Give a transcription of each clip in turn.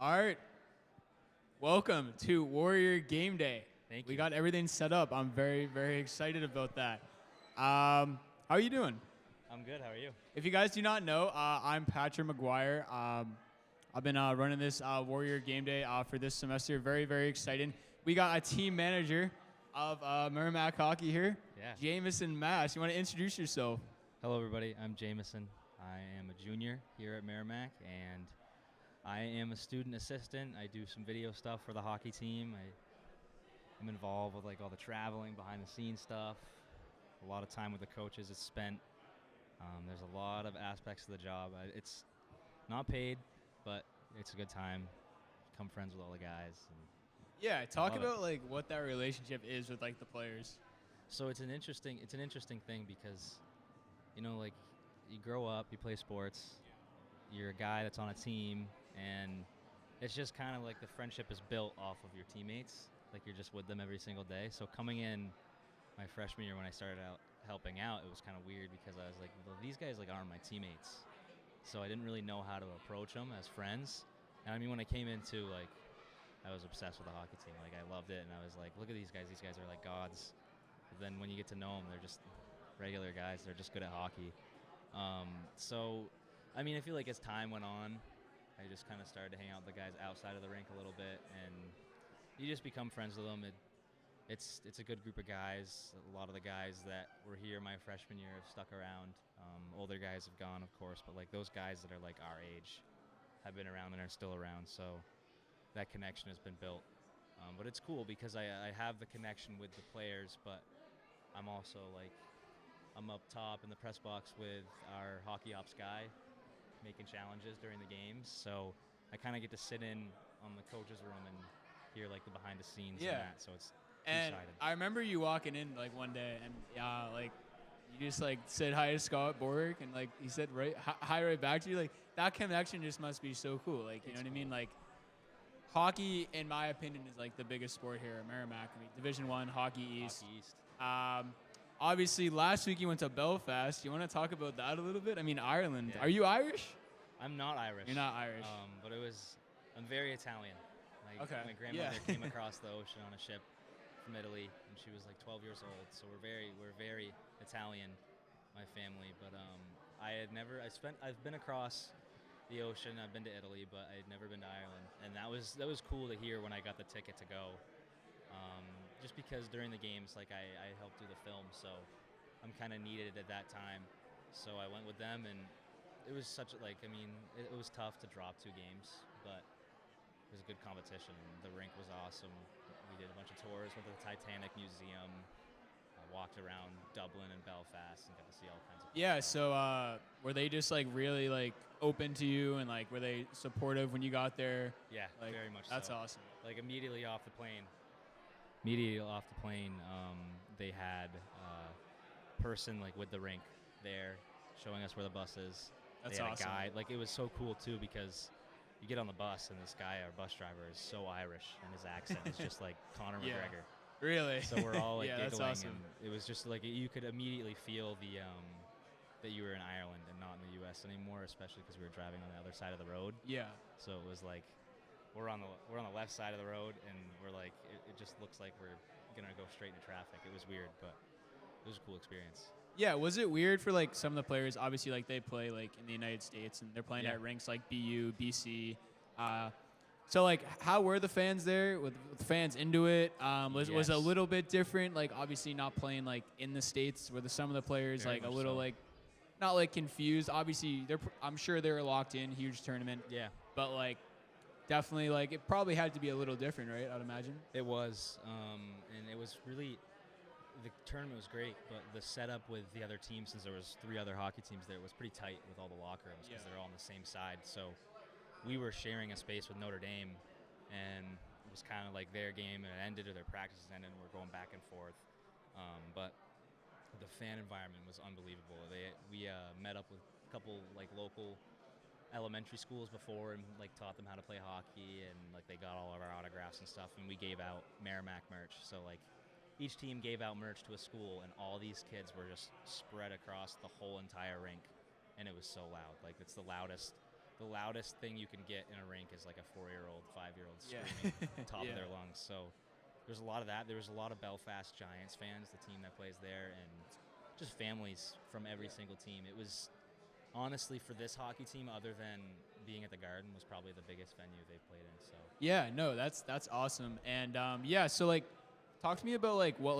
All right. Welcome to Warrior Game Day. Thank We you. got everything set up. I'm very, very excited about that. How are you doing? I'm good. How are you? If you guys do not know, I'm Patrick McGuire. I've been running this Warrior Game Day for this semester. Very, very exciting. We got a team manager of Merrimack Hockey here, Yeah. Jameson Mass. You want to introduce yourself? Hello, everybody. I'm Jameson. I am a junior here at Merrimack, and I am a student assistant. I do some video stuff for the hockey team. I'm involved with like all the traveling, behind the scenes stuff. A lot of time with the coaches is spent. There's a lot of aspects of the job. It's not paid, but it's a good time. Become friends with all the guys. And Yeah, talk love it. about like what that relationship is with like the players. so it's an interesting thing because, like you grow up, you play sports, you're a guy that's on a team, and it's just kind of like the friendship is built off of your teammates. Like you're just with them every single day. So coming in my freshman year when I started out helping out, it was kind of weird because I was like, well, these guys like aren't my teammates. So I didn't really know how to approach them as friends. And I mean, when I came into like, I was obsessed with the hockey team. Like I loved it, and I was like, look at these guys. These guys are like gods. But then when you get to know them, they're just regular guys. They're just good at hockey. So, I mean, I feel like as time went on, I just kind of started to hang out with the guys outside of the rink a little bit, and you just become friends with them. It's a good group of guys. A lot of the guys that were here my freshman year have stuck around. Older guys have gone, of course, but like those guys that are like our age have been around and are still around. So that connection has been built. But it's cool because I have the connection with the players, but I'm also like I'm up top in the press box with our hockey ops guy making challenges during the games. So I kind of get to sit in on the coach's room and hear like the behind the scenes and Yeah. that. So it's And two-sided. I remember you walking in like one day, and like you just like said hi to Scott Bork, and like he said hi right back to you. Like that connection just must be so cool. Like you know It's what I mean? cool. Like hockey, in my opinion, is like the biggest sport here at Merrimack. I mean, Division One, Hockey East. Hockey East. Um, obviously, last week you went to Belfast. You want to talk about that a little bit? I mean, Ireland. Yeah. Are you Irish? I'm not Irish. You're not Irish. But I'm very Italian. Okay, My grandmother yeah. came across the ocean on a ship from Italy, and she was like 12 years old. So we're very Italian, my family. But I've been across the ocean. I've been to Italy, but I'd never been to Ireland, and that was cool to hear when I got the ticket to go. Just because during the games, like I helped do the film, so I'm kind of needed at that time. So I went with them, and it was it was tough to drop 2 games, but it was a good competition. The rink was awesome. We did a bunch of tours, went to the Titanic Museum, walked around Dublin and Belfast, and got to see all kinds of cool Yeah, stuff. so were they just like really like open to you, and like were they supportive when you got there? Yeah, Like very much that's so. awesome. Like immediately off the plane, they had a person like with the rink there showing us where the bus is. That's They had awesome. a guide. Like it was so cool too because you get on the bus and this guy, our bus driver, is so Irish and his accent is just like Conor Yeah. McGregor. Really? So we're all like yeah, that's giggling, awesome. and it was just like you could immediately feel the that you were in Ireland and not in the U.S. anymore, especially because we were driving on the other side of the road. Yeah. So it was like we're on the left side of the road, and we're like it just looks like we're gonna go straight into traffic. It was weird, but it was a cool experience. Yeah, was it weird for like some of the players? Obviously, like they play like in the United States, and they're playing Yeah. at rinks like BU, BC. So like, how were the fans there? With the fans into it? Was it a Yes. little bit different? Like obviously not playing like in the states, were some of the players Very like a much little so. like not like confused? Obviously, I'm sure they're locked in, huge tournament, Yeah, but like definitely like it probably had to be a little different, right? I'd imagine. it was, and it was really the tournament was great, but the setup with the other teams, since there was 3 other hockey teams there, was pretty tight with all the locker rooms because Yeah. they're all on the same side. So we were sharing a space with Notre Dame, and it was kind of like their game and it ended, or their practices ended, and we're going back and forth. But the fan environment was unbelievable. We met up with a couple like local elementary schools before and like taught them how to play hockey, and like they got all of our autographs and stuff, and we gave out Merrimack merch. So like each team gave out merch to a school, and all these kids were just spread across the whole entire rink, and it was so loud. Like it's the loudest the loudest thing you can get in a rink is like a 4-year-old, 5-year-old Yeah. screaming top Yeah. of their lungs. So there's a lot of that. There was a lot of Belfast Giants fans, the team that plays there, and just families from every single team. It was honestly, for this hockey team, other than being at the Garden, was probably the biggest venue they've played in. So Yeah, no, that's awesome. And yeah, so like, talk to me about like what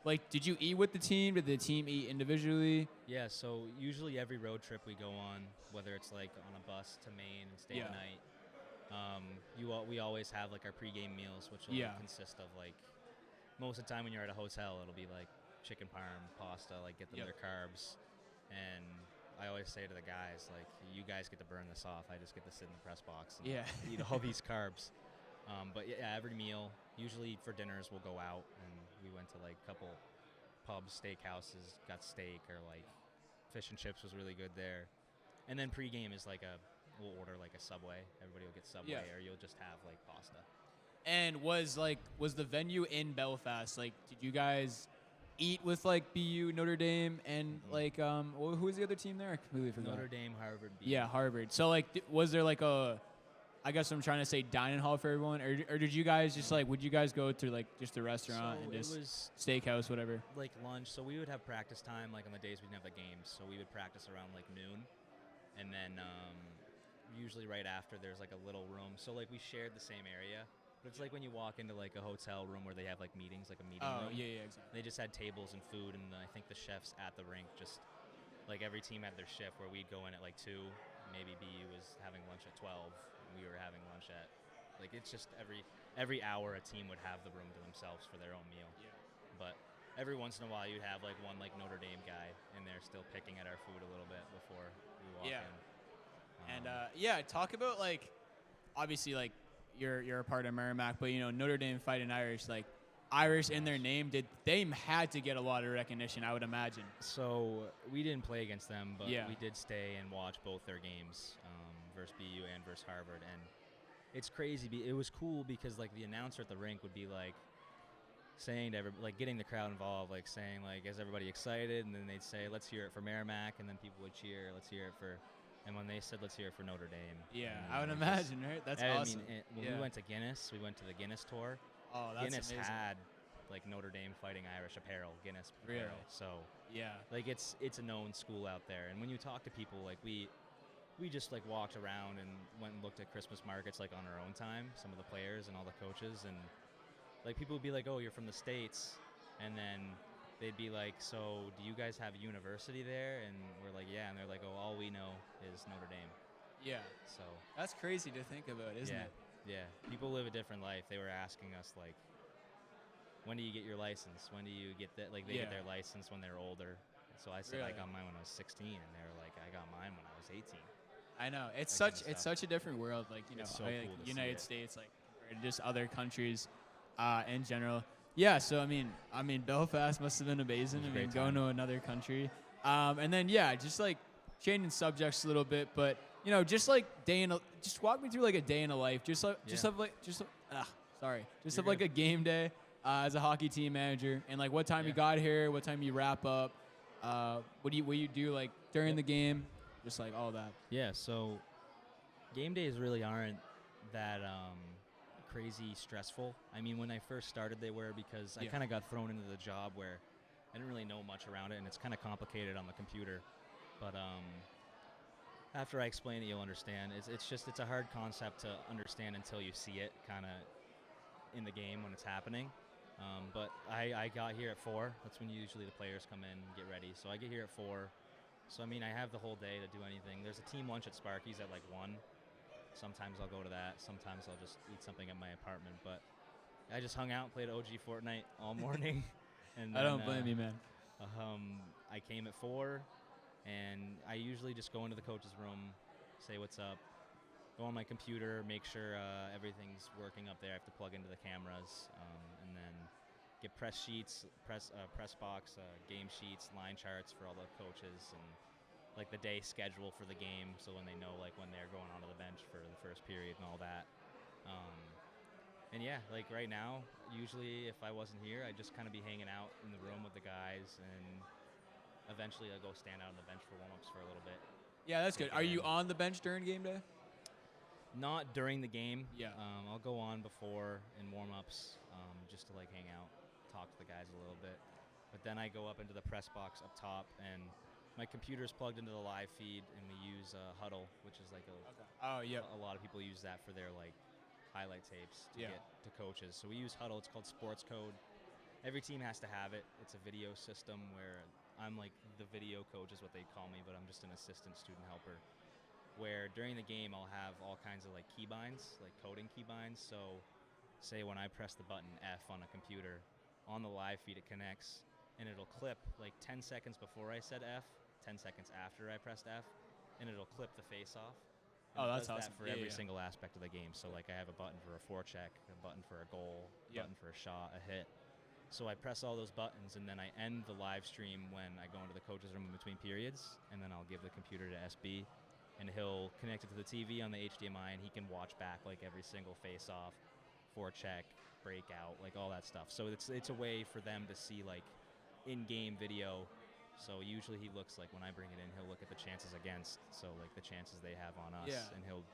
like did you eat with the team? Did the team eat individually? yeah, so usually every road trip we go on, whether it's like on a bus to Maine and stay Yeah. the night, we always have like our pregame meals, which will Yeah. consist of like most of the time when you're at a hotel, it'll be like chicken parm, pasta, like get them Yep. their carbs, and I always say to the guys, like, you guys get to burn this off. I just get to sit in the press box and Yeah. eat all these carbs. But yeah, every meal, usually for dinners, we'll go out, and we went to like a couple pubs, steakhouses, got steak, or like fish and chips was really good there. And then pregame is like we'll order like a Subway. Everybody will get Subway, Yeah. or you'll just have like pasta. And was the venue in Belfast? Like, did you guys eat with like BU, Notre Dame, and Mhm. like who was the other team there? I completely forgot. Notre Dame, Harvard, BU. Yeah, Harvard. So like, was there like I guess I'm trying to say dining hall for everyone, or did you guys just like, would you guys go to like just a restaurant So and it just was steakhouse, whatever? like lunch. So we would have practice time like on the days we didn't have the games. So we would practice around like noon, and then usually right after there's like a little room. So like we shared the same area, but it's like when you walk into like a hotel room where they have like meetings, like a meeting Oh room. yeah, exactly. They just had tables and food, and I think the chefs at the rink just like every team had their shift where we'd go in at like 2, maybe BU was having lunch at 12, and we were having lunch at like it's just every hour a team would have the room to themselves for their own meal. Yeah. But every once in a while you'd have like one like Notre Dame guy in there still picking at our food a little bit before we walk Yeah. in. And yeah, talk about like, obviously like you're a part of Merrimack, but you know Notre Dame Fighting Irish, like Irish in their name, they had to get a lot of recognition, I would imagine. So we didn't play against them, but Yeah. we did stay and watch both their games versus BU and versus Harvard, and it's crazy. It was cool because like the announcer at the rink would be like saying to like getting the crowd involved, like saying like, is everybody excited? And then they'd say, let's hear it for Merrimack, and then people would cheer, let's hear it for. And when they said, let's hear it for Notre Dame. Yeah, and I would we just- imagine, right? That's awesome. I mean, when Yeah. we went to Guinness, we went to the Guinness tour. Oh, that's Guinness amazing. had like Notre Dame Fighting Irish apparel, Guinness Really? apparel. So Yeah. like it's a known school out there. And when you talk to people, like we just like walked around and went and looked at Christmas markets like on our own time, some of the players and all the coaches, and like people would be like, oh, you're from the States, and then they'd be like, so do you guys have a university there? And we're like, yeah. And they're like, oh, all we know is Notre Dame. Yeah. So That's crazy to think about, isn't yeah, it? yeah. People live a different life. They were asking us like, when do you get your license? When do you get that? Like they get Yeah. their license when they're older. So I said I Really? got mine when I was 16, and they were like, I got mine when I was 18. I know. It's That kinda such stuff. a different world, like, you know, It's so like, cool to see United it. States, like compared to just other countries in general. Yeah, so I mean Belfast must have been amazing. It was I a mean great going time. to another country. And then yeah, just like changing subjects a little bit, but you know, just like just walk me through like a day in a life. Just Yeah. of You're like good. a game day as a hockey team manager, and like what time you Yeah. got here, what time you wrap up, what do you do like during the game, just like all that. Yeah, so game days really aren't that crazy stressful. I mean, when I first started, they were, because I Yeah. kind of got thrown into the job where I didn't really know much around it, and it's kind of complicated on the computer. But after I explain it, you'll understand. It's a hard concept to understand until you see it kind of in the game when it's happening. But I got here at 4. That's when usually the players come in and get ready. So I get here at 4. So I mean, I have the whole day to do anything. There's a team lunch at Sparky's at like 1. Sometimes I'll go to that. Sometimes I'll just eat something at my apartment. But I just hung out, played OG Fortnite all morning. And I then, don't blame you, man. I came at 4, and I usually just go into the coach's room, say what's up, go on my computer, make sure everything's working up there. I have to plug into the cameras, and then get press sheets, press box, game sheets, line charts for all the coaches, and like the day schedule for the game, so when they know like when they're going onto the bench for the first period and all that. And yeah, like right now, usually if I wasn't here, I'd just kind of be hanging out in the room with the guys, and eventually I'll go stand out on the bench for warm-ups for a little bit. Yeah, that's good. take Are it you in. on the bench during game day? Not during the game. Yeah. I'll go on before in warm-ups, just to like hang out, talk to the guys a little bit. But then I go up into the press box up top, and my computer's plugged into the live feed, and we use Huddle, which is like Oh, yeah. a lot of people use that for their like highlight tapes to Yeah. get to coaches. So we use Huddle. It's called Sports Code. Every team has to have it. It's a video system where I'm like the video coach is what they call me, but I'm just an assistant student helper. Where during the game I'll have all kinds of like keybinds, like coding keybinds. So say when I press the button F on a computer, on the live feed it connects, and it'll clip like 10 seconds before I said F, 10 seconds after I pressed F, and it'll clip the face off. And Oh, it that's does awesome. that for Yeah, every yeah. single aspect of the game. So like I have a button for a forecheck, a button for a goal, a Yep. button for a shot, a hit. So I press all those buttons, and then I end the live stream when I go into the coach's room in between periods, and then I'll give the computer to SB, and he'll connect it to the TV on the HDMI, and he can watch back like every single face-off, forecheck, breakout, like all that stuff. So it's a way for them to see like in-game video. So usually he looks like when I bring it in, he'll look at the chances against, so like the chances they have on us, Yeah. and he'll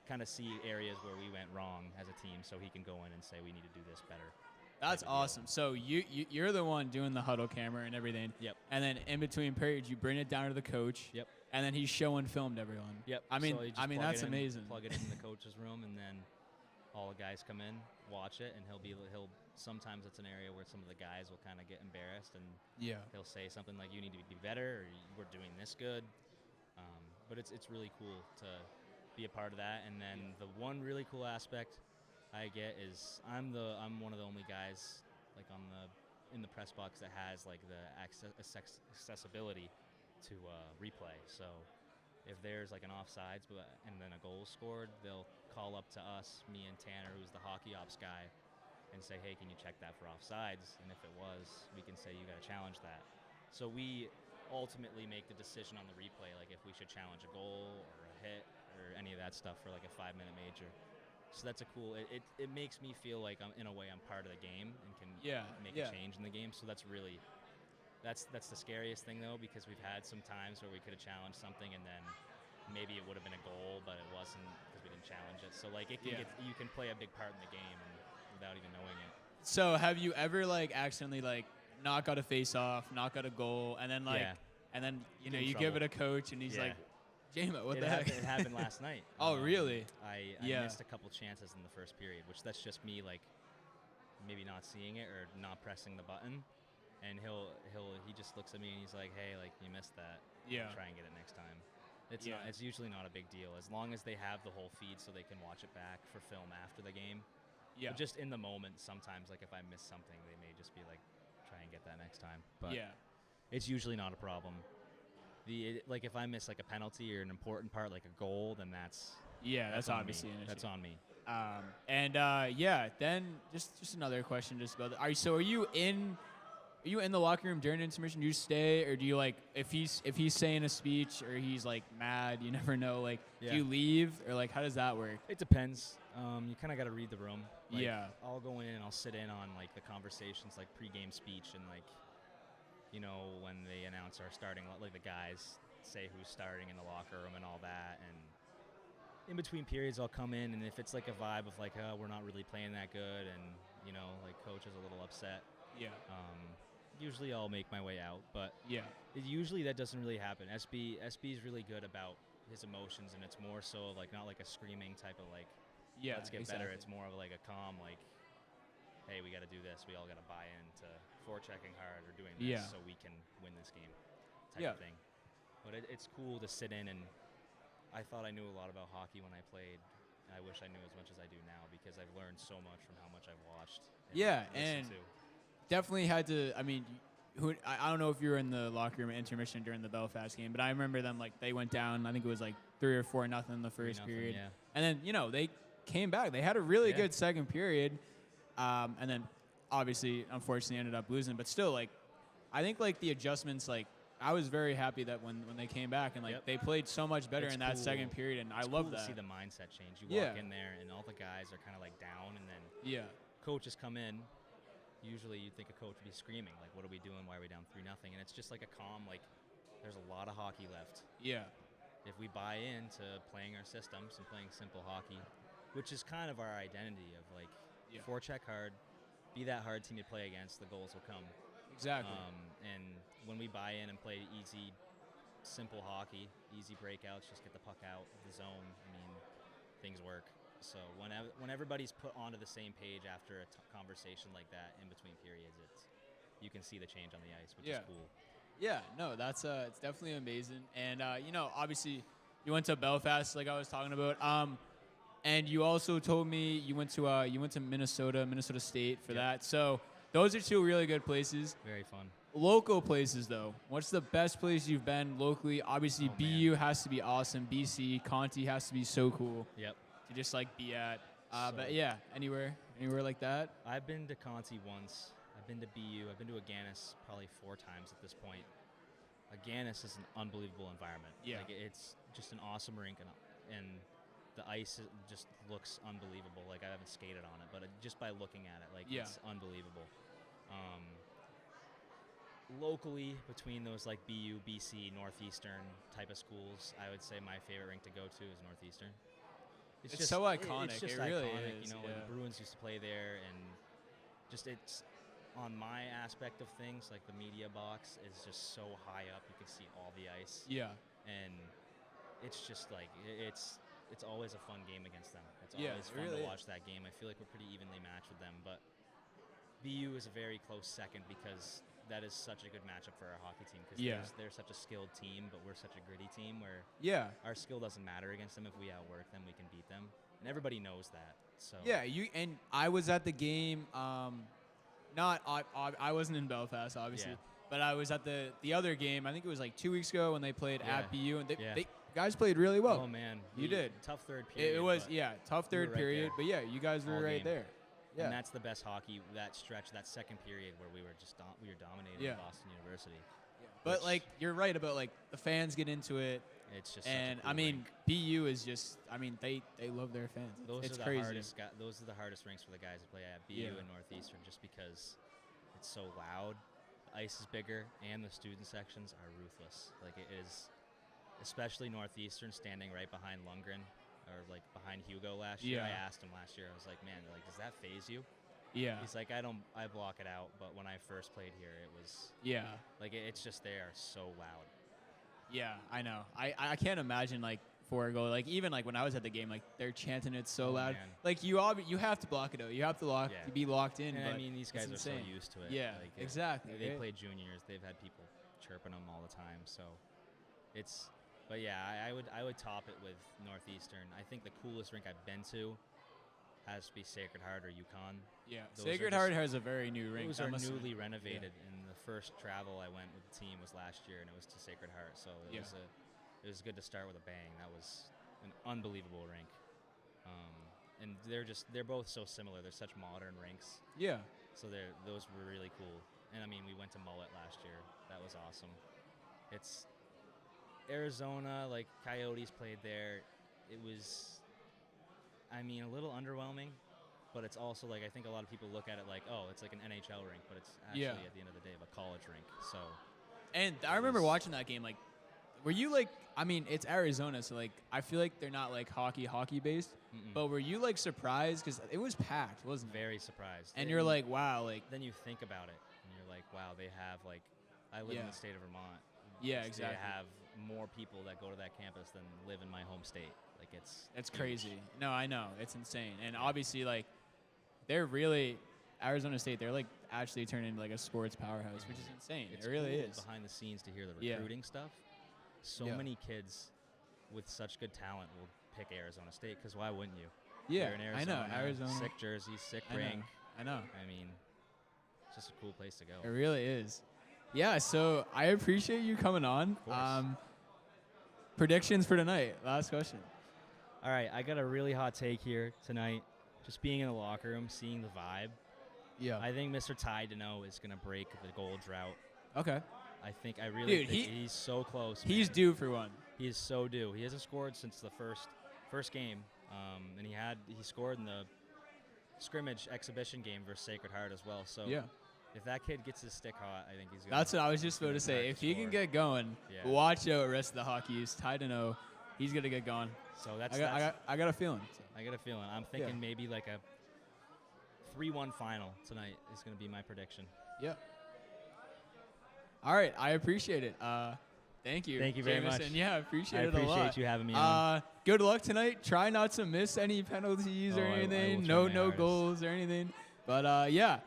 kind of see areas where we went wrong as a team, so he can go in and say we need to do this better. That's type of deal. awesome. So you're the one doing the huddle camera and everything. Yep. And then in between periods, you bring it down to the coach. Yep. And then he's showing film to everyone. Yep. I mean, So you just I mean plug that's it in, amazing. Plug it in the coach's room, and then all the guys come in, watch it, and he'll sometimes it's an area where some of the guys will kind of get embarrassed, and Yeah. he'll say something like, "You need to be better," or "We're doing this good." But it's really cool to be a part of that. And then the one really cool aspect I get is I'm one of the only guys like in the press box that has like the accessibility to replay. So if there's like an offsides and then a goal scored, they'll call up to us, me and Tanner, who's the hockey ops guy, and say, "Hey, can you check that for offsides?" And if it was, we can say, "You got to challenge that." So we ultimately make the decision on the replay, like if we should challenge a goal or a hit or any of that stuff for like a 5-minute major. So that's a cool. It makes me feel like in a way I'm part of the game and can make a change in the game. So that's really that's the scariest thing though, because we've had some times where we could have challenged something and then maybe it would have been a goal, but it wasn't because we didn't challenge it. So like you can play a big part in the game and without even knowing it. So have you ever like accidentally like not got a face off, not got a goal, and then like and then you know Get in you give it trouble. a coach and he's Yeah. like, "Jamo, what It the heck?" happened, it happened last night. Oh, really? I Yeah. missed a couple chances in the first period, which that's just me like maybe not seeing it or not pressing the button. And he just looks at me and he's like, "Hey, like you missed that. Yeah. Try and get it next time." Yeah. It's usually not a big deal as long as they have the whole feed so they can watch it back for film after the game. Yeah. But just in the moment, sometimes like if I miss something, they may just be like, "Try and get that next time." But yeah. it's usually not a problem. Like if I miss like a penalty or an important part like a goal, then that's That's on obviously me. an issue. That's on me. Then just another question, just about are you in the locker room during intermission? Do you stay, or do you like if he's saying a speech or he's like mad? You never know. Like, Yeah. do you leave, or like how does that work? It depends. You kind of got to read the room. Like, Yeah. I'll go in and I'll sit in on like the conversations, like pregame speech, and like, you know, when they announce our starting, like the guys say who's starting in the locker room and all that. And in between periods, I'll come in, and if it's like a vibe of like, oh, we're not really playing that good, and you know, like coach is a little upset. Yeah. Usually I'll make my way out, but Yeah. usually that doesn't really happen. SB is really good about his emotions, and it's more so like not like a screaming type of like, Yeah. let's get exactly. better. It's more of like a calm, like, hey, we got to do this. We all got to buy into forechecking hard or doing this so we can win this game type of thing. But it's cool to sit in, and I thought I knew a lot about hockey when I played. I wish I knew as much as I do now because I've learned so much from how much I've watched. Yeah, listened and to. definitely had to. I mean, I don't know if you were in the locker room at intermission during the Belfast game, but I remember them like they went down. I think it was like 3 or 4 nothing in the first 3-0, period, yeah. and then they came back. They had a really Yeah. good second period, and then obviously, unfortunately, ended up losing. But still, like I think like the adjustments, like I was very happy that when they came back and like Yep. they played so much better It's in that cool. second period, and I It's love cool that. to see the mindset change. You Yeah. walk in there, and all the guys are kind of like down, and then Yeah, coaches come in. Usually you'd think a coach would be screaming, like, what are we doing? Why are we down 3-0? And it's just like a calm, like, there's a lot of hockey left. yeah, if we buy into playing our systems and playing simple hockey, which is kind of our identity of like forecheck hard, be that hard team to play against, the goals will come. Exactly. And when we buy in and play easy, simple hockey, easy breakouts, just get the puck out of the zone, I mean, things work. So when everybody's put onto the same page after a conversation like that in between periods, you can see the change on the ice, which is cool. Yeah, no, that's it's definitely amazing. And you know, obviously, you went to Belfast, like I was talking about. And you also told me you went to Minnesota State for that. So those are two really good places. Very fun. Local places, though. What's the best place you've been locally? Obviously, BU has to be awesome. BC, Conti has to be so cool. Yep. To just like be at. But yeah, anywhere like that. I've been to Conti once. I've been to BU. I've been to Aganis probably 4 times at this point. Aganis is an unbelievable environment. Yeah. Like, it's just an awesome rink, and the ice just looks unbelievable. Like, I haven't skated on it, but just by looking at it, like, it's unbelievable. Locally, between those like BU, BC, Northeastern type of schools, I would say my favorite rink to go to is Northeastern. It's just so iconic. It's just it really iconic. is. You know, like the Bruins used to play there, and just it's on my aspect of things, like the media box is just so high up, you can see all the ice. Yeah. And it's just like it's always a fun game against them. It's always fun really to watch that game. I feel like we're pretty evenly matched with them, but BU is a very close second because that is such a good matchup for our hockey team because they're such a skilled team, but we're such a gritty team where our skill doesn't matter against them. If we outwork them, we can beat them, and everybody knows that. So I was at the game. I wasn't in Belfast, obviously, but I was at the other game. I think it was like 2 weeks ago when they played at BU, and they guys played really well. Oh man, you did. Tough third period. It was tough third period, but you guys were right there. Yeah. And that's the best hockey, that stretch, that second period where we were just dominating Boston University. Yeah. But like you're right about like the fans get into it. It's just and such a cool I mean rink. BU is just they love their fans. It's crazy. Those are the hardest rinks for the guys to play at, BU and Northeastern, just because it's so loud. The ice is bigger, and the student sections are ruthless. Like it is, especially Northeastern, standing right behind Lundgren. Or like behind Hugo last year. I asked him last year. I was like, "Man, like, does that phase you?" Yeah. He's like, I block it out. But when I first played here, it was like it's just they are so loud. Yeah, I know. I can't imagine like for a goal. Like even like when I was at the game, like they're chanting it so loud. Man. Like you have to block it out. You have to be locked in. And but I mean, these guys are so used to it. Yeah, like exactly. They play juniors. They've had people chirping them all the time. So it's. But yeah, I would top it with Northeastern. I think the coolest rink I've been to has to be Sacred Heart or UConn. Yeah, Sacred Heart has a very new rink. Those are newly renovated, and the first travel I went with the team was last year, and it was to Sacred Heart. So it was good to start with a bang. That was an unbelievable rink, and they're both so similar. They're such modern rinks. Yeah. So those were really cool. And I mean, we went to Mullet last year. That was awesome. It's Arizona, like Coyotes played there. It was, I mean, a little underwhelming, but it's also like I think a lot of people look at it like, oh, it's like an NHL rink, but it's actually at the end of the day a college rink. So, and I remember watching that game. Like, were you like? I mean, it's Arizona, so like I feel like they're not like hockey based. But were you like surprised because it was packed, wasn't it? Very surprised. And you're like, wow, like. Then you think about it, and you're like, wow, they have like, I live in the state of Vermont. Yeah, exactly. They have more people that go to that campus than live in my home state. Like it's crazy. No, I know. It's insane. And obviously like they're really Arizona State, they're like actually turning into like a sports powerhouse, which is insane. It really cool is. Behind the scenes to hear the recruiting stuff. So many kids with such good talent will pick Arizona State because why wouldn't you? Yeah, They're in Arizona, I know. Arizona. Sick jerseys, sick rink. I know. I mean, it's just a cool place to go. It really is. Yeah, so I appreciate you coming on. Predictions for tonight. Last question. All right, I got a really hot take here tonight. Just being in the locker room, seeing the vibe. Yeah. I think Mr. Ty Deneau is going to break the goal drought. Okay. I really think he's so close. He's due for one. He is so due. He hasn't scored since the first game, and he scored in the scrimmage exhibition game versus Sacred Heart as well. So if that kid gets his stick hot, I think he's going to. That's what I was just about to say. If he can get going, watch out, rest of the hockey use. Ty Deneau, he's gonna get going. So that's I got a feeling. So. I got a feeling. I'm thinking maybe like a 3-1 final tonight is going to be my prediction. Yeah. All right, I appreciate it. Thank you. Thank you very much. Yeah, I appreciate it a lot. I appreciate you having me on. Good luck tonight. Try not to miss any penalties or anything. No goals or anything. But yeah,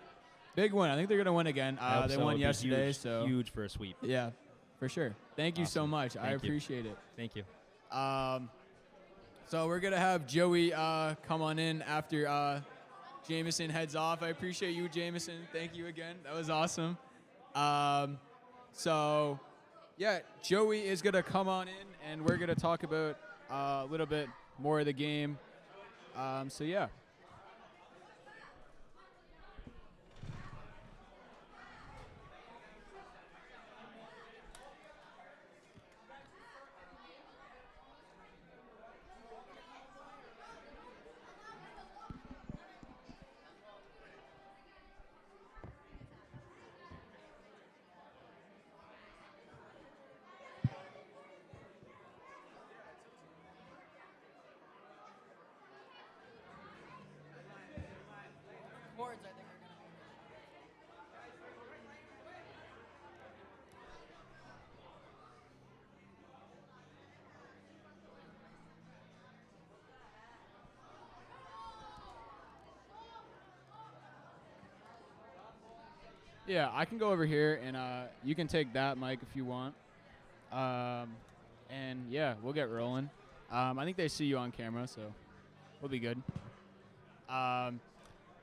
big win. I think they're gonna win again. They won yesterday, so huge for a sweep. Yeah, for sure. Thank you so much. I appreciate it. Thank you. So we're gonna have Joey come on in after Jameson heads off. I appreciate you, Jameson. Thank you again. That was awesome. So, yeah, Joey is going to come on in, and we're going to talk about a little bit more of the game. So, yeah. Yeah, I can go over here, and you can take that mic if you want. And, yeah, we'll get rolling. I think they see you on camera, so we'll be good.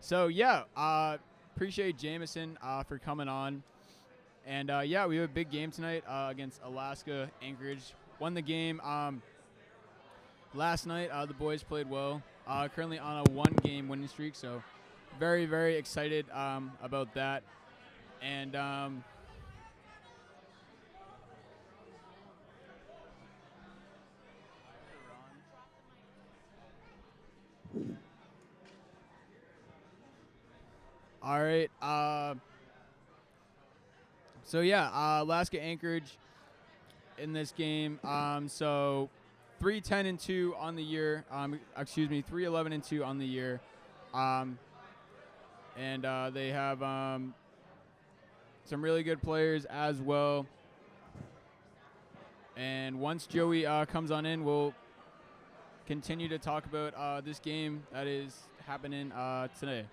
So, yeah, appreciate Jameson for coming on. And, yeah, we have a big game tonight against Alaska Anchorage. Won the game last night. The boys played well. Currently on a 1-game winning streak, so very, very excited about that. And all right. So yeah, Alaska Anchorage in this game. So 3-10-2 on the year. 3-11-2 on the year. And they have some really good players as well. And once Joey comes on in, we'll continue to talk about this game that is happening today.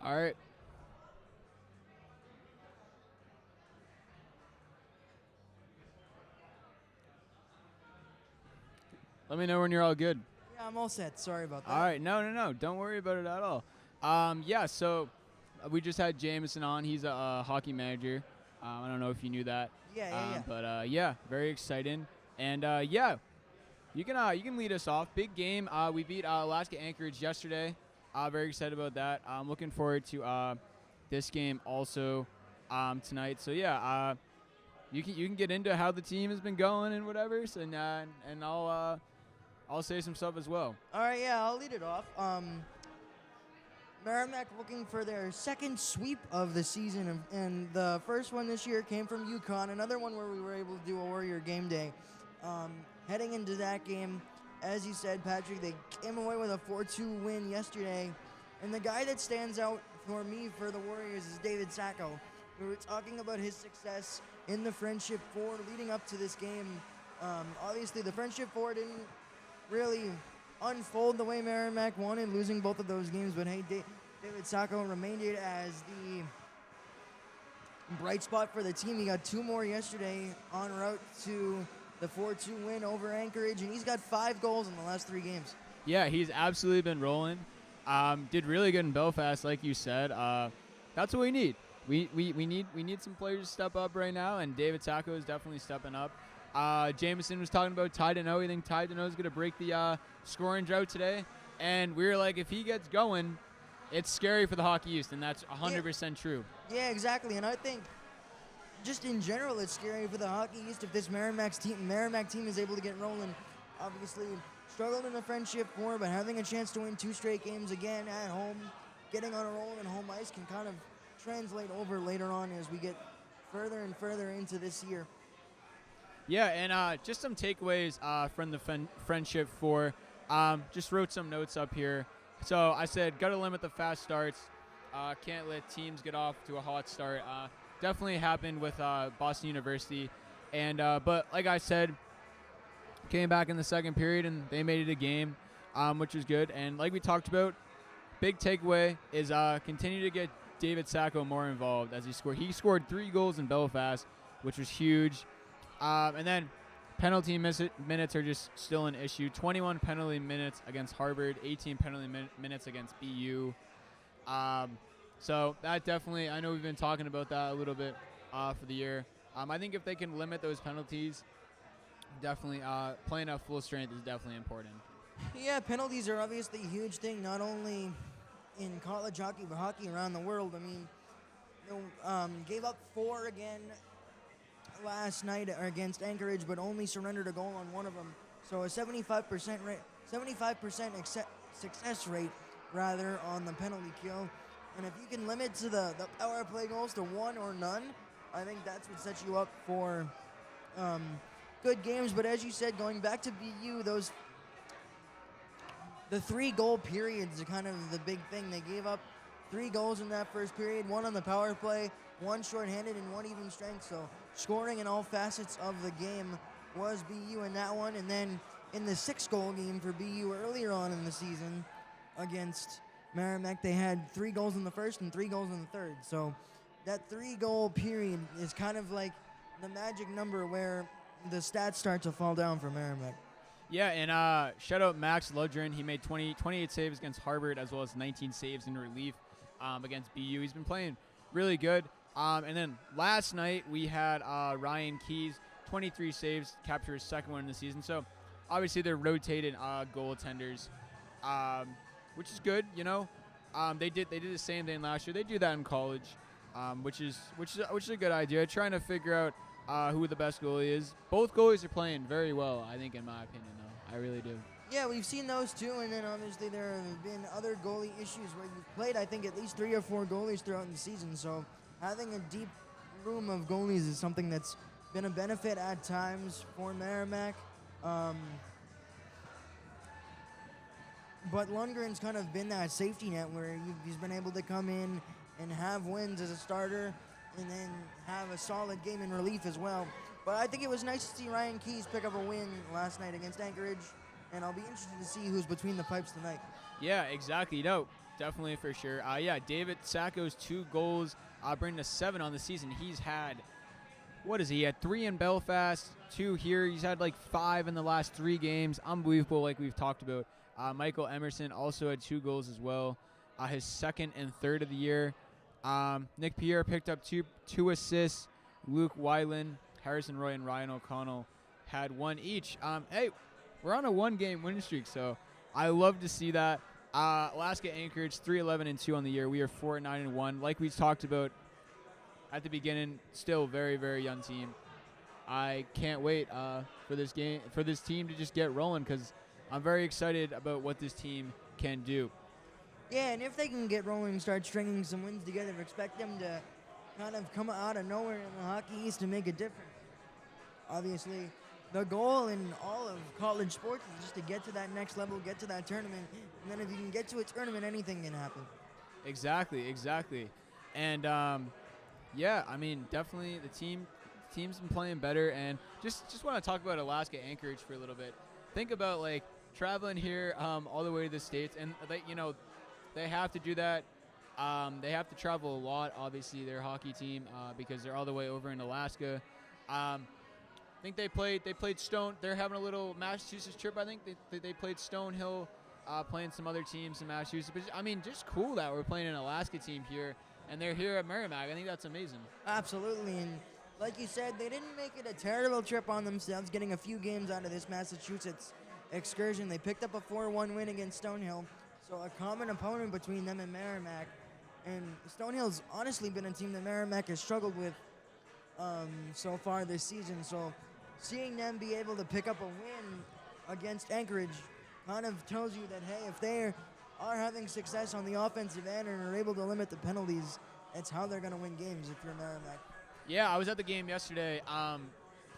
All right. Let me know when you're all good. Yeah, I'm all set. Sorry about that. All right. No. Don't worry about it at all. Yeah, so we just had Jameson on. He's a hockey manager. I don't know if you knew that. Yeah. But, yeah, very exciting. And, yeah, you can lead us off. Big game. We beat Alaska Anchorage yesterday. Very excited about that. I'm looking forward to this game also tonight. So yeah, you can get into how the team has been going and whatever. So, and I'll say some stuff as well. All right, yeah, I'll lead it off. Merrimack looking for their second sweep of the season, and the first one this year came from UConn. Another one where we were able to do a Warrior game day. Heading into that game, as you said, Patrick, they came away with a 4-2 win yesterday. And the guy that stands out for me for the Warriors is David Sacco. We were talking about his success in the Friendship Four leading up to this game. Obviously, the Friendship Four didn't really unfold the way Merrimack wanted, losing both of those games. But hey, David Sacco remained it as the bright spot for the team. He got 2 more yesterday en route to the 4-2 win over Anchorage, and he's got 5 goals in the last 3 games. Yeah, he's absolutely been rolling. Did really good in Belfast, like you said. That's what we need. We need some players to step up right now, and David Sacco is definitely stepping up. Jameson was talking about Ty Deneau. I think Ty Deneau is going to break the scoring drought today. And we were like, if he gets going, it's scary for the Hockey East, and that's 100% true. Yeah, exactly. And I think just in general, it's scary for the Hockey East if this Merrimack team is able to get rolling. Obviously, struggled in the Friendship 4, but having a chance to win 2 straight games again at home, getting on a roll in home ice can kind of translate over later on as we get further and further into this year. Yeah, and just some takeaways from the Friendship 4. Just wrote some notes up here. So I said, got to limit the fast starts. Can't let teams get off to a hot start. Definitely happened with Boston University. And but like I said, came back in the second period, and they made it a game, which was good. And like we talked about, big takeaway is continue to get David Sacco more involved as he scored. He scored 3 goals in Belfast, which was huge. And then penalty minutes are just still an issue. 21 penalty minutes against Harvard, 18 penalty minutes against BU. So that definitely, I know we've been talking about that a little bit for the year. I think if they can limit those penalties, definitely playing at full strength is definitely important. Yeah, penalties are obviously a huge thing, not only in college hockey, but hockey around the world. I mean, gave up 4 again last night against Anchorage, but only surrendered a goal on one of them. So a 75% success rate rather on the penalty kill. And if you can limit to the power play goals to 1 or none, I think that's what sets you up for good games. But as you said, going back to BU, the 3-goal periods are kind of the big thing. They gave up 3 goals in that first period, 1 on the power play, 1 shorthanded, and 1 even strength. So scoring in all facets of the game was BU in that one. And then in the 6-goal game for BU earlier on in the season against Merrimack, they had 3 goals in the first and 3 goals in the third. So that 3-goal period is kind of like the magic number where the stats start to fall down for Merrimack. Yeah, and shout out Max Ludgren. He made 28 saves against Harvard, as well as 19 saves in relief against BU. He's been playing really good. And then last night we had Ryan Keys, 23 saves, capture his 2nd one in the season. So obviously they're rotated goaltenders, which is good. You know, they did the same thing last year. They do that in college, which is a good idea. Trying to figure out who the best goalie is. Both goalies are playing very well, I think, in my opinion, though. I really do. Yeah, we've seen those too, and then obviously there have been other goalie issues where you've played, I think, at least 3 or 4 goalies throughout the season. So having a deep room of goalies is something that's been a benefit at times for Merrimack. But Lundgren's kind of been that safety net where he's been able to come in and have wins as a starter and then have a solid game in relief as well. But I think it was nice to see Ryan Keys pick up a win last night against Anchorage, and I'll be interested to see who's between the pipes tonight. Yeah, exactly. No, definitely for sure. Yeah, David Sacco's 2 goals bring to 7 on the season. He's had, he had 3 in Belfast, 2 here. He's had like 5 in the last 3 games. Unbelievable, like we've talked about. Michael Emerson also had 2 goals as well. His 2nd and 3rd of the year. Nick Pierre picked up two assists. Luke Weiland, Harrison Roy, and Ryan O'Connell had 1 each. Hey, we're on a 1-game winning streak, so I love to see that. Alaska Anchorage 3-11-2 on the year. We are 4-9-1. Like we talked about at the beginning, still very, very young team. I can't wait for this team to just get rolling because I'm very excited about what this team can do. Yeah, and if they can get rolling and start stringing some wins together, expect them to kind of come out of nowhere in the Hockey East to make a difference. Obviously, the goal in all of college sports is just to get to that next level, get to that tournament, and then if you can get to a tournament, anything can happen. Exactly. And, yeah, I mean, definitely the team's been playing better, and just want to talk about Alaska Anchorage for a little bit. Think about, like, traveling here all the way to the States, and, they have to do that. They have to travel a lot, obviously, their hockey team, because they're all the way over in Alaska. I think they played Stone. They're having a little Massachusetts trip, I think. They played Stonehill, playing some other teams in Massachusetts. But, I mean, just cool that we're playing an Alaska team here, and they're here at Merrimack. I think that's amazing. Absolutely, and like you said, they didn't make it a terrible trip on themselves, getting a few games out of this Massachusetts excursion. They picked up a 4-1 win against Stonehill. So a common opponent between them and Merrimack. And Stonehill's honestly been a team that Merrimack has struggled with so far this season. So seeing them be able to pick up a win against Anchorage kind of tells you that, hey, if they are having success on the offensive end and are able to limit the penalties, that's how they're going to win games if you're Merrimack. Yeah, I was at the game yesterday.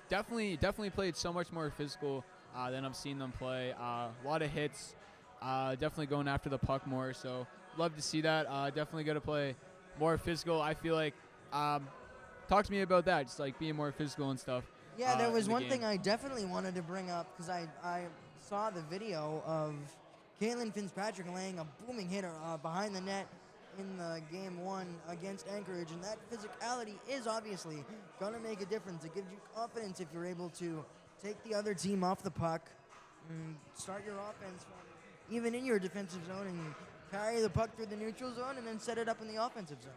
Definitely played so much more physical than I've seen them play. A lot of hits, definitely going after the puck more. So love to see that. Definitely going to play more physical. I feel like, talk to me about that, just like being more physical and stuff. Yeah, there was one game. thing I definitely wanted to bring up because I saw the video of Caitlin Fitzpatrick laying a booming hitter behind the net in the game 1 against Anchorage, and that physicality is obviously going to make a difference. It gives you confidence if you're able to take the other team off the puck and start your offense from even in your defensive zone and carry the puck through the neutral zone and then set it up in the offensive zone.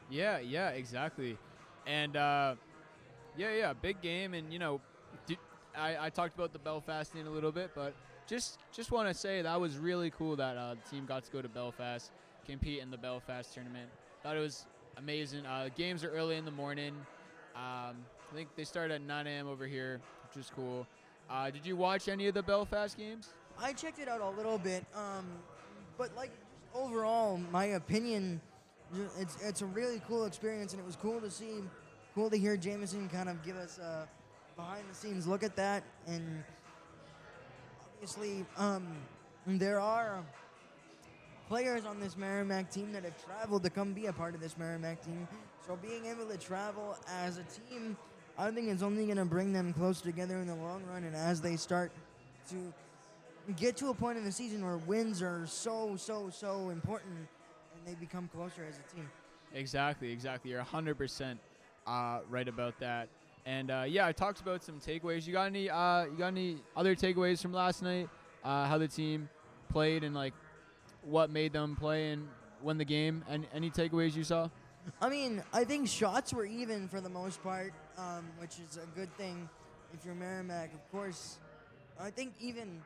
Yeah, exactly. And big game. And I talked about the Belfast thing a little bit, but just want to say that was really cool that the team got to go to Belfast, compete in the Belfast tournament. Thought it was amazing. Games are early in the morning. I think they start at 9 a.m. over here, which is cool. Did you watch any of the Belfast games? I checked it out a little bit, but like just overall, my opinion, it's a really cool experience, and it was cool to hear Jameson kind of give us a behind-the-scenes look at that. And obviously, there are players on this Merrimack team that have traveled to come be a part of this Merrimack team. So being able to travel as a team, I think it's only going to bring them closer together in the long run. And as they start to get to a point in the season where wins are so important, and they become closer as a team. Exactly. You're 100% right about that. And I talked about some takeaways. You got any other takeaways from last night? How the team played and like what made them play and win the game? And any takeaways you saw? I mean, I think shots were even for the most part, which is a good thing if you're Merrimack. Of course, I think even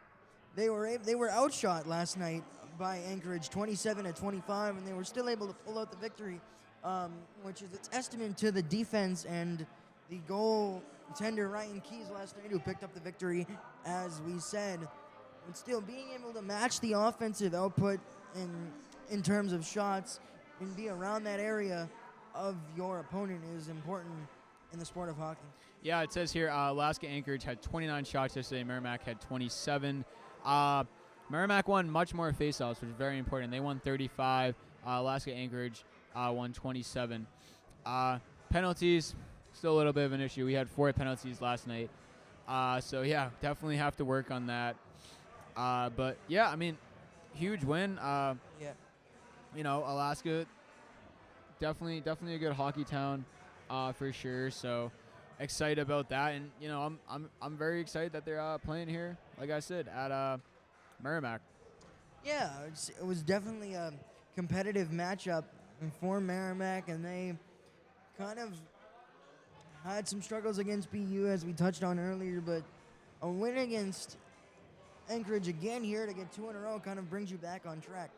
they were outshot last night by Anchorage 27-25, and they were still able to pull out the victory, which is a testament to the defense and the goaltender Ryan Keys last night, who picked up the victory, as we said. But still, being able to match the offensive output in terms of shots and be around that area of your opponent is important in the sport of hockey. Yeah, it says here Alaska Anchorage had 29 shots yesterday. Merrimack had 27. Merrimack won much more faceoffs, which is very important. They won 35. Alaska Anchorage won 27. Penalties, still a little bit of an issue. We had 4 penalties last night. Definitely have to work on that. But yeah, I mean, huge win. Alaska, definitely a good hockey town, for sure. So excited about that, and I'm very excited that they're playing here. Like I said, at Merrimack. Yeah, it was definitely a competitive matchup for Merrimack, and they kind of had some struggles against BU, as we touched on earlier, but a win against Anchorage again here to get 2 in a row kind of brings you back on track.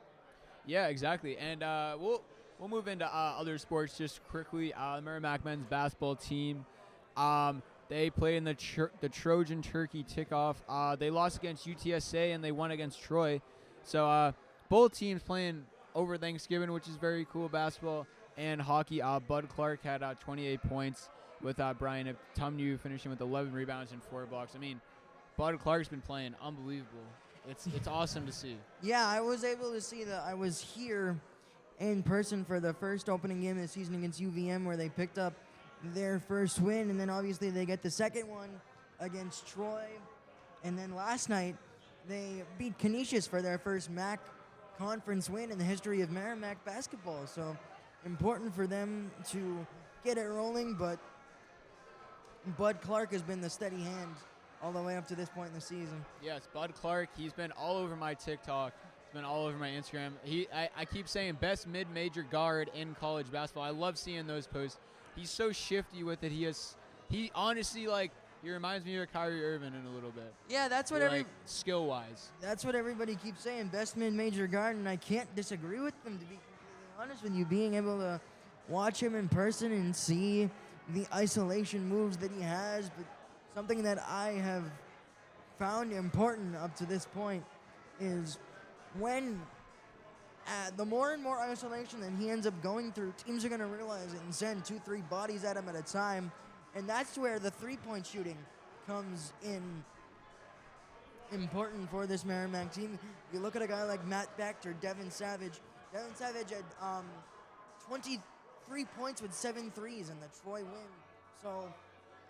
Yeah, exactly. And we'll move into other sports just quickly. The Merrimack men's basketball team, they played in the Trojan Turkey Tip-Off. They lost against UTSA and they won against Troy. So both teams playing over Thanksgiving, which is very cool. Basketball and hockey. Bud Clark had 28 points, with Brian Tumnew finishing with 11 rebounds and 4 blocks. I mean, Bud Clark's been playing unbelievable. It's awesome to see. Yeah, I was able to see that. I was here in person for the first opening game of the season against UVM, where they picked up their first win, and then obviously they get the second one against Troy. And then last night, they beat Canisius for their first MAC conference win in the history of Merrimack basketball. So important for them to get it rolling, but Bud Clark has been the steady hand all the way up to this point in the season. Yes, Bud Clark, he's been all over my TikTok. He's been all over my Instagram. I keep saying best mid-major guard in college basketball. I love seeing those posts. He's so shifty with it. He honestly, like, He reminds me of Kyrie Irving in a little bit. Yeah, that's what Like skill-wise. that's what everybody keeps saying. Best mid-major guard, and I can't disagree with them, to be completely honest with you. Being able to watch him in person and see the isolation moves that he has, but something that I have found important up to this point is when the more and more isolation that he ends up going through, teams are going to realize it and send 2-3 bodies at him at a time. And that's where the three-point shooting comes in important for this Merrimack team. You look at a guy like Matt Becht or Devin Savage. Devin Savage had 23 points with 7 threes in the Troy win. So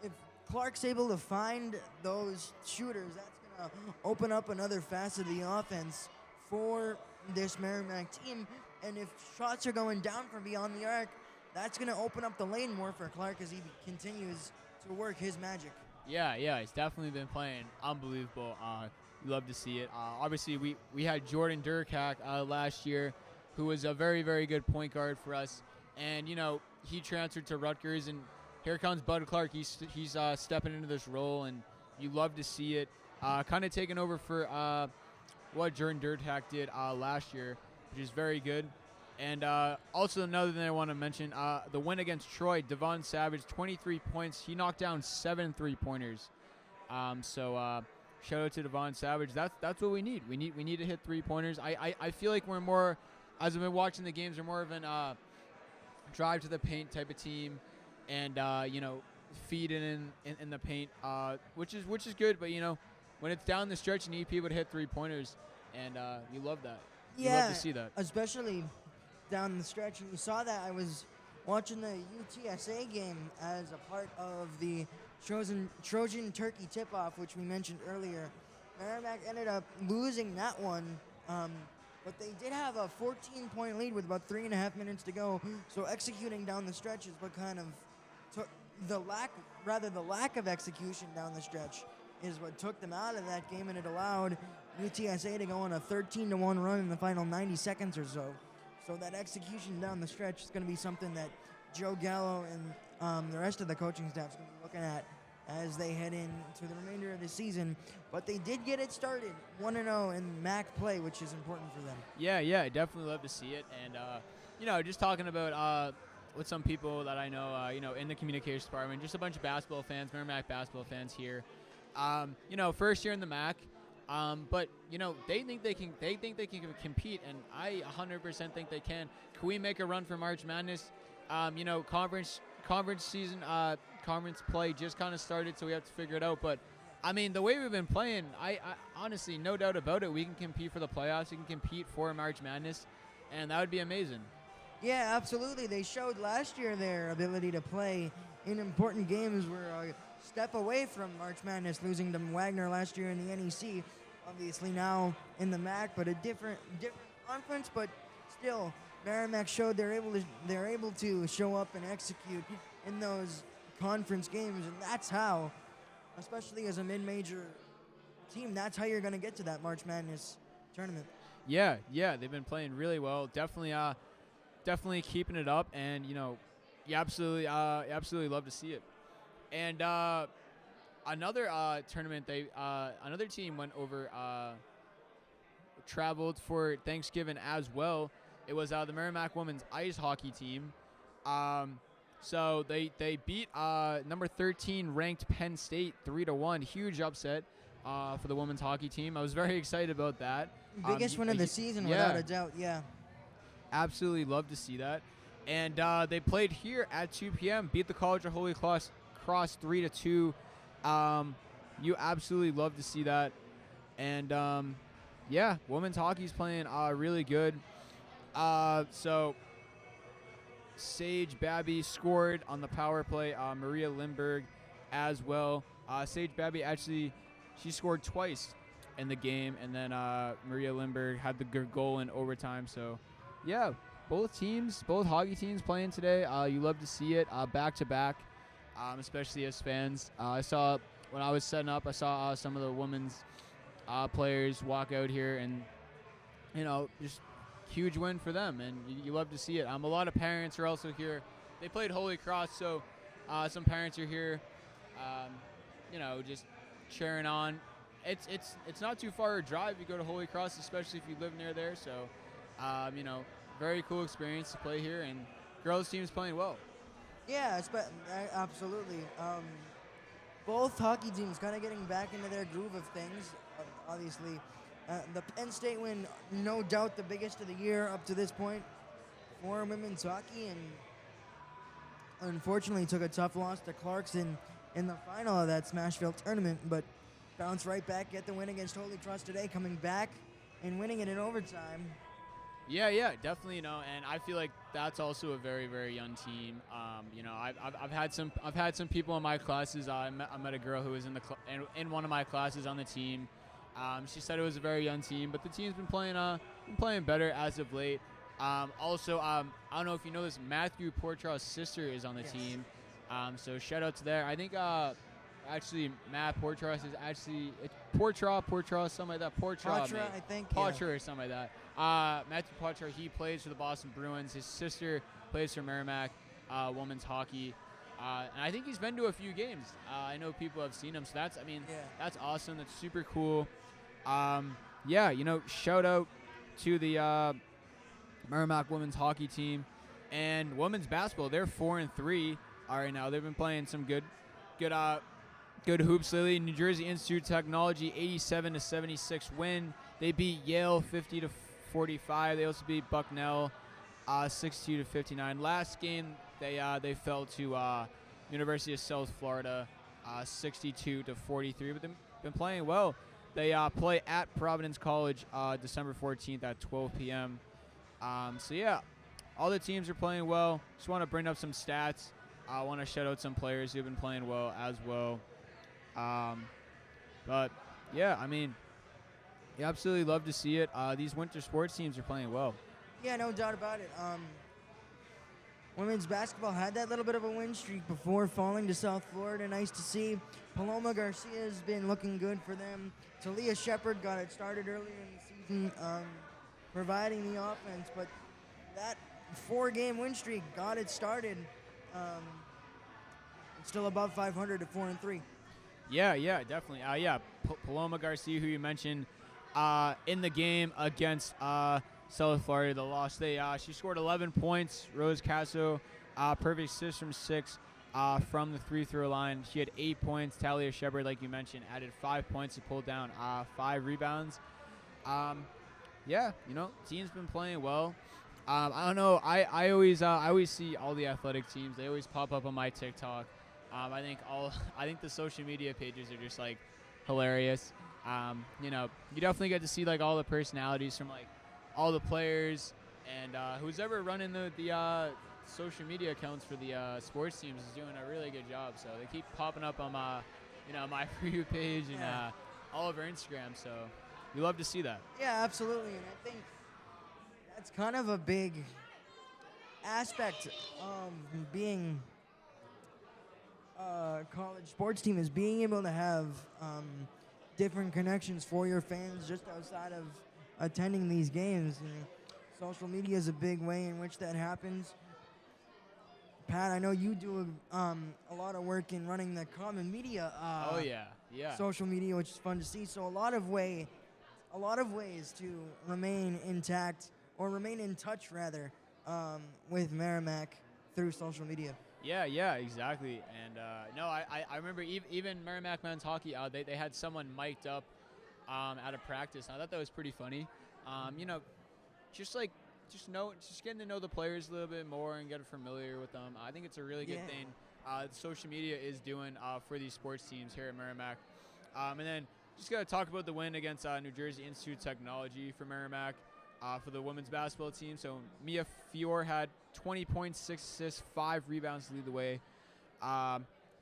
if Clark's able to find those shooters, that's going to open up another facet of the offense for this Merrimack team. And if shots are going down from beyond the arc, that's going to open up the lane more for Clark as he continues to work his magic. Yeah, he's definitely been playing unbelievable. You love to see it. Obviously, we had Jordan Durkak last year, who was a very, very good point guard for us. And, he transferred to Rutgers, and here comes Bud Clark. He's stepping into this role, and you love to see it. Kind of taking over for what Jordan Durkak did last year, which is very good. And also another thing I want to mention, the win against Troy, Devon Savage, 23 points. He knocked down 7 3-pointers. So shout out to Devon Savage. That's what we need. We need to hit 3-pointers. I feel like we're more, as I've been watching the games, we're more of an drive to the paint type of team, and feed in the paint, which is good. But when it's down the stretch, you need people to hit 3-pointers, and you love that. You love to see that, especially down the stretch. And you saw that. I was watching the UTSA game as a part of the Trojan Turkey tip-off, which we mentioned earlier. Merrimack ended up losing that one, but they did have a 14-point lead with about 3.5 minutes to go. So executing down the stretch is what kind of took the lack of execution down the stretch is what took them out of that game, and it allowed UTSA to go on a 13-1 run in the final 90 seconds or so. So that execution down the stretch is going to be something that Joe Gallo and the rest of the coaching staff is going to be looking at as they head into the remainder of the season. But they did get it started 1-0 in MAC play, which is important for them. Yeah, I definitely love to see it. And, just talking about with some people that I know, in the communications department, just a bunch of basketball fans, Merrimack basketball fans here. First year in the MAC. But they think they can compete, and I 100% think they can. Can we make a run for March Madness? Conference season, conference play just kind of started, so we have to figure it out. But I mean, the way we've been playing, I honestly, no doubt about it, we can compete for the playoffs. We can compete for March Madness, and that would be amazing. Yeah, absolutely. They showed last year their ability to play in important games. We're a step away from March Madness, losing to Wagner last year in the NEC. Obviously now in the MAC, but a different conference. But still, Merrimack showed they're able to show up and execute in those conference games, and that's how, especially as a mid-major team, that's how you're going to get to that March Madness tournament. Yeah, they've been playing really well. Definitely keeping it up, and you absolutely love to see it. And another tournament, another team went over, traveled for Thanksgiving as well. It was the Merrimack women's ice hockey team. So they beat number 13 ranked Penn State 3-1. Huge upset for the women's hockey team. I was very excited about that. Biggest win of the season, without a doubt. Yeah. Absolutely love to see that. And they played here at 2 p.m. Beat the College of Holy Cross 3-2. You absolutely love to see that. And women's hockey's playing really good. So Sage Babby scored on the power play. Maria Lindberg as well. Sage Babby she scored twice in the game, and then Maria Lindberg had the goal in overtime. So yeah, both hockey teams playing today. You love to see it back to back, especially as fans. I saw when I was setting up, I saw some of the women's players walk out here, and just huge win for them, and you love to see it. A lot of parents are also here. They played Holy Cross, so some parents are here. just cheering on. It's not too far a drive. You go to Holy Cross, especially if you live near there. So, very cool experience to play here, and girls team's playing well. Yeah, absolutely. Both hockey teams kind of getting back into their groove of things. Obviously, the Penn State win, no doubt the biggest of the year up to this point for women's hockey, and unfortunately took a tough loss to Clarkson in the final of that Smashville tournament, but bounced right back, get the win against Holy Cross today, coming back and winning it in overtime. Yeah, definitely. And I feel like that's also a very, very young team. I've had some people in my classes. I met a girl who was in one of my classes on the team. She said it was a very young team, but the team's been playing better as of late. I don't know if you know this, Matthew Portraw's sister is on the team. So shout out to there. I think actually Matt Portraw is actually Portraw, something like that. Portraw, I think. Portraw or something like that. Matthew Portraw, he plays for the Boston Bruins. His sister plays for Merrimack women's hockey. And I think he's been to a few games. I know people have seen him, so that's awesome. That's super cool. Shout out to the Merrimack women's hockey team and women's basketball. They're 4-3 right now. They've been playing some good hoops lately. New Jersey Institute of Technology 87-76 win. They beat Yale 50-45. They also beat Bucknell 62-59. Last game they fell to University of South Florida 62-43. But they've been playing well. They play at Providence College December 14th at 12 p.m. All the teams are playing well. Just want to bring up some stats. I want to shout out some players who have been playing well as well. You absolutely love to see it. These winter sports teams are playing well. Yeah, no doubt about it. Women's basketball had that little bit of a win streak before falling to South Florida. Nice to see. Paloma Garcia has been looking good for them. Talia Shepard got it started earlier in the season, providing the offense. But that 4-game win streak got it started. It's still above 500 at 4-3. Yeah, definitely. Paloma Garcia, who you mentioned, in the game against South Florida, the loss. She scored 11 points. Rose Casso, perfect 6 from 6 from the free-throw line. She had 8 points. Talia Shepard, like you mentioned, added 5 points to pull down 5 rebounds. Team's been playing well. I don't know. I always see all the athletic teams. They always pop up on my TikTok. I think the social media pages are just like hilarious. You definitely get to see like all the personalities from like all the players, and who's ever running the social media accounts for the sports teams is doing a really good job. So they keep popping up on my For You page and all over Instagram. So we love to see that. Yeah, absolutely, and I think that's kind of a big aspect of being a college sports team, is being able to have different connections for your fans just outside of attending these games. And social media is a big way in which that happens. Pat, I know you do a lot of work in running the common media. Social media, which is fun to see. So a lot of ways to remain intact, or remain in touch rather, with Merrimack through social media. Yeah, exactly. And I remember even Merrimack men's hockey. They had someone mic'd up at a practice. I thought that was pretty funny. Just getting to know the players a little bit more and getting familiar with them. I think it's a really good thing social media is doing for these sports teams here at Merrimack. And then just got to talk about the win against New Jersey Institute of Technology for Merrimack for the women's basketball team. So Mia Fior had 20 points, 6 assists, 5 rebounds to lead the way.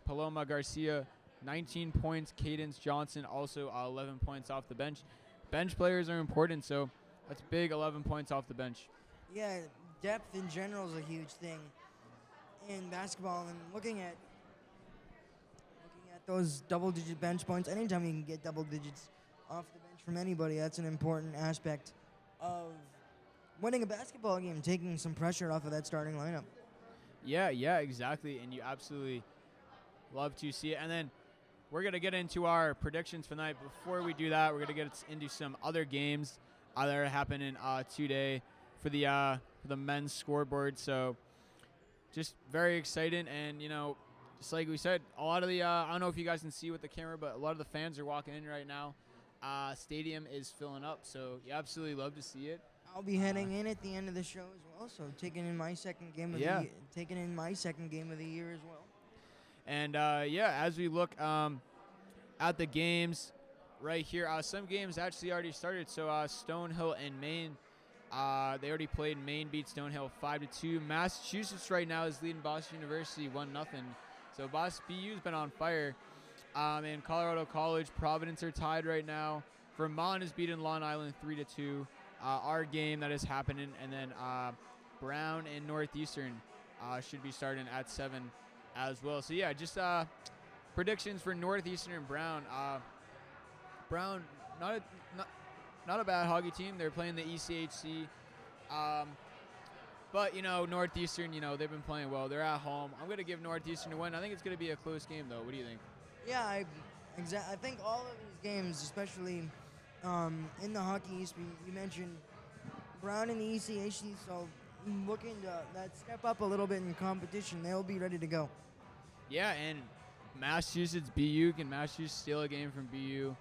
Paloma Garcia, 19 points. Cadence Johnson, also 11 points off the bench. Bench players are important, so that's big, 11 points off the bench. Yeah, depth in general is a huge thing in basketball, and looking at those double-digit bench points, anytime you can get double digits off the bench from anybody, that's an important aspect of winning a basketball game, taking some pressure off of that starting lineup. Yeah, exactly, and you absolutely love to see it. And then we're going to get into our predictions for tonight. Before we do that, we're going to get into some other games that are happening today for the men's scoreboard. So just very exciting. And, just like we said, a lot of the I don't know if you guys can see with the camera, but a lot of the fans are walking in right now. Stadium is filling up, so you absolutely love to see it. I'll be heading in at the end of the show as well, so taking in my second game of the year as well. And as we look at the games right here, some games actually already started. So Stonehill and Maine, they already played. Maine beat Stonehill 5-2. Massachusetts right now is leading Boston University 1-0. So BU's been on fire. And Colorado College, Providence are tied right now. Vermont is beating Long Island 3-2. Our game that is happening, and then Brown and Northeastern should be starting at 7 as well. So yeah, just predictions for Northeastern and Brown. Brown, not a bad hockey team. They're playing the ECHC, but Northeastern, they've been playing well. They're at home. I'm gonna give Northeastern a win. I think it's gonna be a close game though. What do you think? Yeah, I think all of these games, especially in the Hockey East, you mentioned Brown in the ECHC, so looking to that step up a little bit in competition, they'll be ready to go. Yeah, and Massachusetts BU, can Massachusetts steal a game from BU?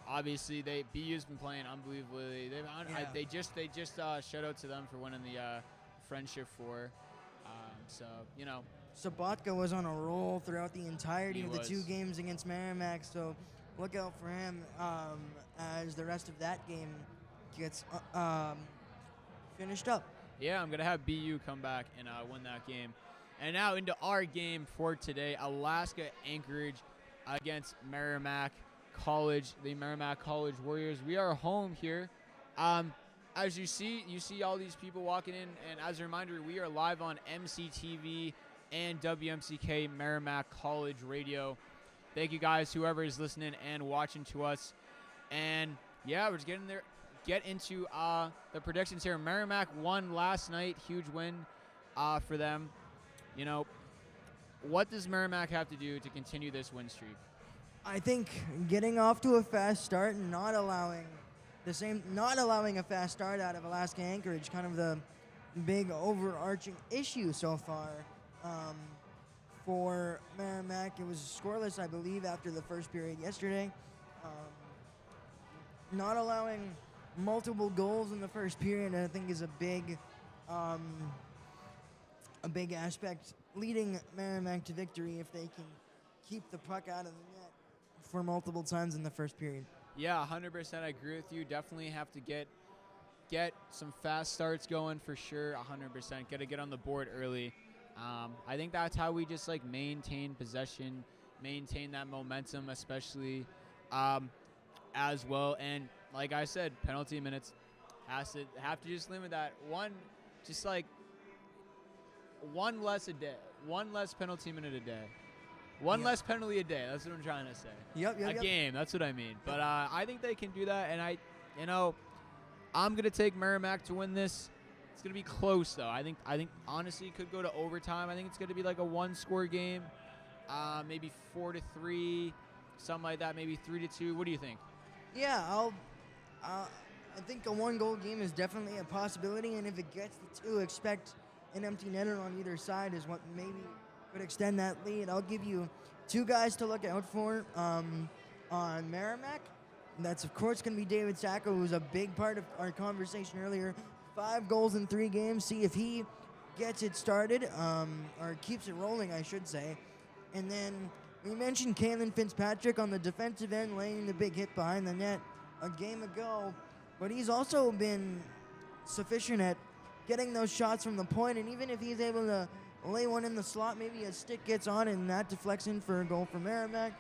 Obviously BU's been playing unbelievably. They just shout out to them for winning the Friendship 4. Sabatka was on a roll throughout the entirety of the 2 games against Merrimack, so look out for him as the rest of that game gets finished up. Yeah, I'm going to have BU come back and win that game. And now into our game for today, Alaska Anchorage against Merrimack College, the Merrimack College Warriors. We are home here. As you see all these people walking in, and as a reminder, we are live on MCTV and WMCK Merrimack College Radio. Thank you guys, whoever is listening and watching to us. And yeah, we're just get into the predictions here. Merrimack won last night, huge win for them. What does Merrimack have to do to continue this win streak? I think getting off to a fast start and not allowing a fast start out of Alaska Anchorage, kind of the big overarching issue so far. For Merrimack, it was scoreless, I believe, after the first period yesterday. Not allowing multiple goals in the first period, I think, is a big aspect leading Merrimack to victory if they can keep the puck out of the net for multiple times in the first period. Yeah, 100%. I agree with you. Definitely have to get some fast starts going for sure. 100%. Got to get on the board early. I think that's how we just maintain possession, maintain that momentum, especially as well. And like I said, penalty minutes have to just limit that one less a day, one less penalty minute a day, one less penalty a day. That's what I'm trying to say. Yep. Game. That's what I mean. But I think they can do that, and I'm gonna take Merrimack to win this. It's going to be close, though. I think honestly, it could go to overtime. I think it's going to be like a one-score game, maybe 4-3, something like that, maybe 3-2. What do you think? Yeah, I think a one-goal game is definitely a possibility, and if it gets to 2, expect an empty netter on either side is what maybe could extend that lead. I'll give you 2 guys to look out for on Merrimack. That's, of course, going to be David Sacco, who's a big part of our conversation earlier. 5 goals in 3 games. See if he gets it started, or keeps it rolling, I should say. And then we mentioned Kalen Fitzpatrick on the defensive end, laying the big hit behind the net a game ago. But he's also been sufficient at getting those shots from the point. And even if he's able to lay one in the slot, maybe a stick gets on and that deflects in for a goal for Merrimack.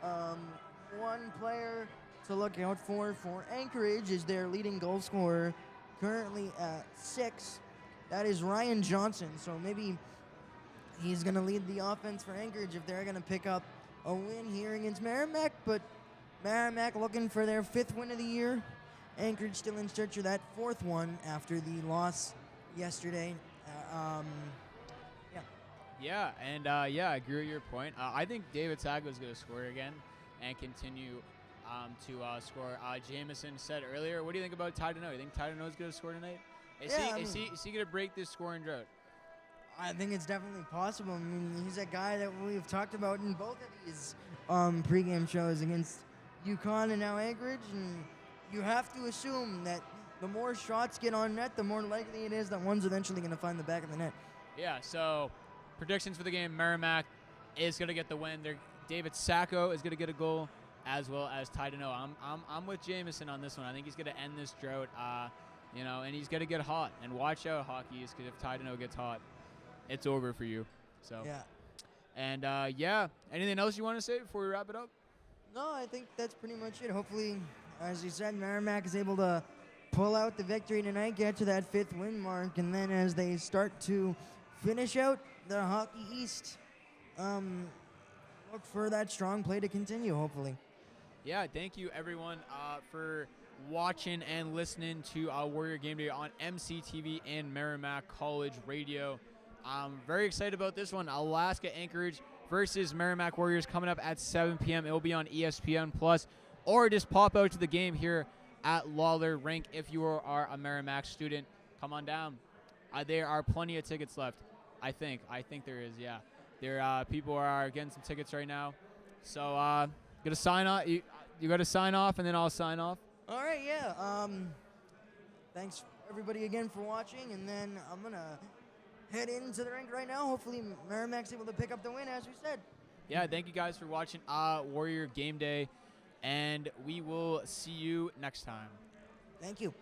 One player to look out for Anchorage is their leading goal scorer, currently at 6. That is Ryan Johnson. So maybe he's going to lead the offense for Anchorage if they're going to pick up a win here against Merrimack. But Merrimack looking for their 5th win of the year. Anchorage still in search of that 4th one after the loss yesterday. Yeah, and yeah, I agree with your point. I think David Sago is going to score again and continue to score. Jameson said earlier, what do you think about Ty Deno? You think Ty Deno is going to score tonight? Is he going to break this scoring drought? I think it's definitely possible. I mean, he's a guy that we've talked about in both of these pregame shows against UConn and now Anchorage, and you have to assume that the more shots get on net, the more likely it is that one's eventually going to find the back of the net. Yeah, so predictions for the game, Merrimack is going to get the win. David Sacco is going to get a goal, as well as Ty Deno. I'm with Jameson on this one. I think he's going to end this drought, and he's going to get hot. And watch out, hockey, because if Ty Deno gets hot, it's over for you. So Yeah. And anything else you want to say before we wrap it up? No, I think that's pretty much it. Hopefully, as you said, Merrimack is able to pull out the victory tonight, get to that 5th win mark, and then as they start to finish out the Hockey East, look for that strong play to continue, hopefully. Yeah, thank you everyone for watching and listening to Warrior Game Day on MCTV and Merrimack College Radio. I'm very excited about this one. Alaska Anchorage versus Merrimack Warriors coming up at 7 p.m. It will be on ESPN Plus, or just pop out to the game here at Lawler Rink if you are a Merrimack student. Come on down. There are plenty of tickets left. I think there is. Yeah, people are getting some tickets right now. So gonna sign off. You got to sign off, and then I'll sign off. All right, yeah. Thanks everybody again for watching, and then I'm gonna head into the rink right now. Hopefully Merrimack's able to pick up the win, as we said. Yeah, thank you guys for watching Warrior Game Day, and we will see you next time. Thank you.